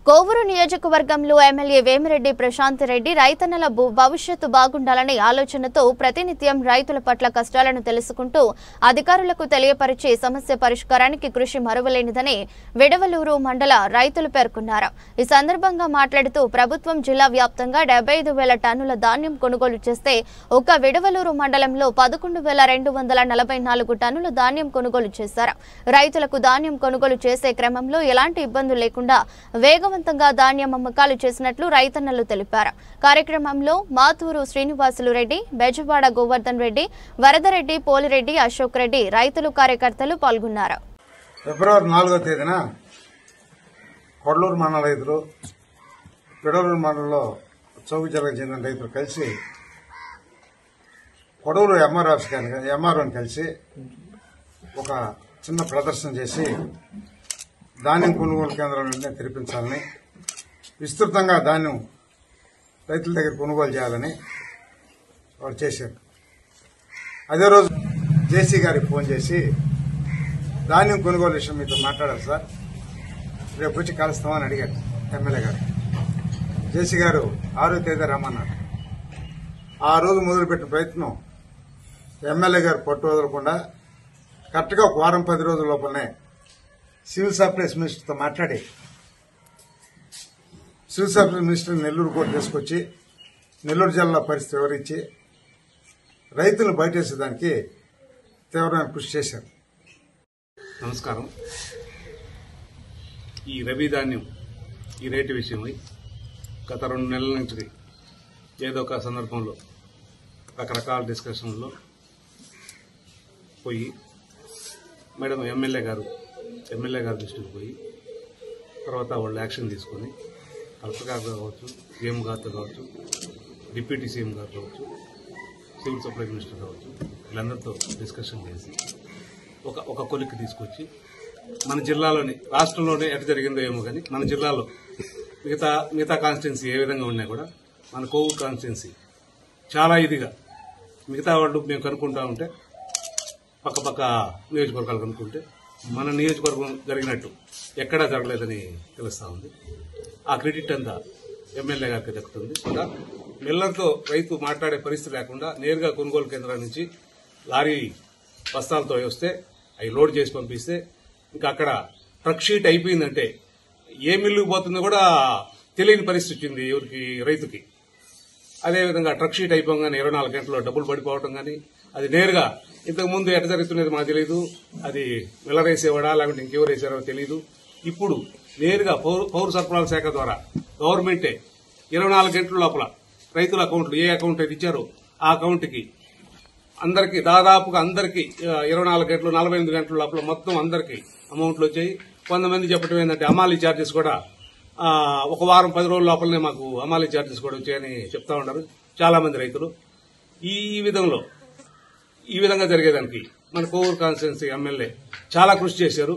కోవూరు నియోజకవర్గంలో ఎమ్మెల్యే వేమిరెడ్డి ప్రశాంత్ రెడ్డి రైతన్నల భవిష్యత్తు బాగుండాలనే ఆలోచనతో ప్రతినిత్యం రైతుల పట్ల కష్టాలను తెలుసుకుంటూ అధికారులకు తెలియపరిచి సమస్య పరిష్కారానికి కృషి మరువలేనిదని విడవలూరు మండల రైతులు పేర్కొన్నారు. ఈ సందర్భంగా మాట్లాడుతూ ప్రభుత్వం జిల్లా వ్యాప్తంగా 75,000 టన్నుల ధాన్యం కొనుగోలు చేస్తే ఒక్క విడవలూరు మండలంలో 11,244 టన్నుల ధాన్యం కొనుగోలు చేశారు. రైతులకు ధాన్యం కొనుగోలు చేసే క్రమంలో ఎలాంటి ఇబ్బందులు లేకుండా వేగవంతంగా ధాన్యం అమ్మకాలు చేసినట్లు రైతన్నలు తెలిపారు. కార్యక్రమంలో మాతూరు శ్రీనివాసులు రెడ్డి, బెజవాడ గోవర్ధన్ రెడ్డి, వరదరెడ్డి, పోలిరెడ్డి, అశోక్ రెడ్డి రైతులు కార్యకర్తలు పాల్గొన్నారు. ఫిబ్రవరి 4వ తేదీన కొడలూరు మండల రైతులు విడవలూరు మండలంలో చౌక జిల్లాకు చెందిన రైతులు కలిసి కొడవూరు ఎంఆర్ఓని కలిసి ఒక చిన్న ప్రదర్శన చేసి ధాన్యం కొనుగోలు కేంద్రాలను తెరిపించాలని, విస్తృతంగా ధాన్యం రైతుల దగ్గర కొనుగోలు చేయాలని వారు చేశారు. అదే రోజు జేసీ గారికి ఫోన్ చేసి ధాన్యం కొనుగోలు విషయం మీతో మాట్లాడాలి సార్, రేపు వచ్చి కలుస్తామని అడిగారు ఎమ్మెల్యే గారు. జేసీ గారు 6వ తేదీ రమ్మన్నారు. ఆ రోజు మొదలుపెట్టిన ప్రయత్నం ఎమ్మెల్యే గారు పట్టు వదలకుండా కరెక్ట్గా ఒక వారం 10 రోజుల లోపలనే సివిల్ సప్లైస్ మినిస్టర్తో మాట్లాడి సివిల్ సప్లైస్ మినిస్టర్ నెల్లూరు కూడా తీసుకొచ్చి నెల్లూరు జిల్లా పరిస్థితి వివరించి రైతులను బయటేసేదానికి తీవ్రమైన కృషి చేశారు. నమస్కారం. ఈ రబీ ధాన్యం ఈ రేటు విషయమై గత 2 నెలల నుంచి ఏదో ఒక సందర్భంలో రకరకాల డిస్కషన్లో పోయి మేడం ఎమ్మెల్యే గారి దృష్టికి పోయి తర్వాత వాళ్ళు యాక్షన్ తీసుకొని కలెక్టర్ గారు కావచ్చు, సీఎం గారితో కావచ్చు, డిప్యూటీ సీఎం గారు కావచ్చు, సివిల్ సప్లై మినిస్టర్ కావచ్చు, వీళ్ళందరితో డిస్కషన్ చేసి ఒక కొలిక్కి తీసుకొచ్చి మన జిల్లాలోని రాష్ట్రంలోనే ఎటు జరిగిందో ఏమో కానీ మన జిల్లాలో మిగతా కాన్స్టిట్యున్సీ ఏ విధంగా ఉన్నా కూడా మన కోవూరు కాన్స్టిట్యున్సీ చాలా ఇదిగా మిగతా వాళ్ళు మేము కనుక్కుంటా ఉంటే పక్క నియోజకవర్గాలు కనుక్కుంటే మన నియోజకవర్గం జరిగినట్టు ఎక్కడా జరగలేదని తెలుస్తా ఉంది. ఆ క్రెడిట్ అంతా ఎమ్మెల్యే గారికి దక్కుతుంది. కూడా మిల్లర్తో రైతు మాట్లాడే పరిస్థితి లేకుండా నేరుగా కొనుగోలు కేంద్రాల నుంచి లారీ బస్తాలతో వస్తే అవి లోడ్ చేసి పంపిస్తే ఇంకా అక్కడ ట్రక్ షీట్ అయిపోయిందంటే ఏ మిల్లుకు పోతుందో కూడా తెలియని పరిస్థితి వచ్చింది ఎవరికి, రైతుకి. అదేవిధంగా ట్రక్ షీట్ అయిపోగానే 24 గంటల్లో డబ్బులు పడిపోవడం కానీ, అది నేరుగా ఇంతకుముందు ఎట్లా జరుగుతున్నది మాకు తెలియదు, అది మిల్లర్ వేసేవాడా లేకుంటే ఇంకెవరు వేసారో తెలియదు. ఇప్పుడు నేరుగా పౌర సరఫరాల శాఖ ద్వారా గవర్నమెంటే 24 గంటల లోపల రైతుల అకౌంట్లు ఏ అకౌంట్ అయితే ఇచ్చారో ఆ అకౌంట్కి అందరికీ దాదాపుగా అందరికీ 24 గంటలు 48 గంటల లోపల మొత్తం అందరికీ అమౌంట్లు వచ్చాయి. కొంతమంది చెప్పడం ఏంటంటే అమాలీ ఛార్జెస్ కూడా ఒక వారం 10 రోజుల లోపలనే మాకు అమాలీ ఛార్జెస్ కూడా వచ్చాయని చెప్తా ఉన్నారు చాలా మంది రైతులు. ఈ విధంగా జరిగేదానికి మన కోవూరు కాన్స్టిట్యున్సీ ఎమ్మెల్యే చాలా కృషి చేశారు.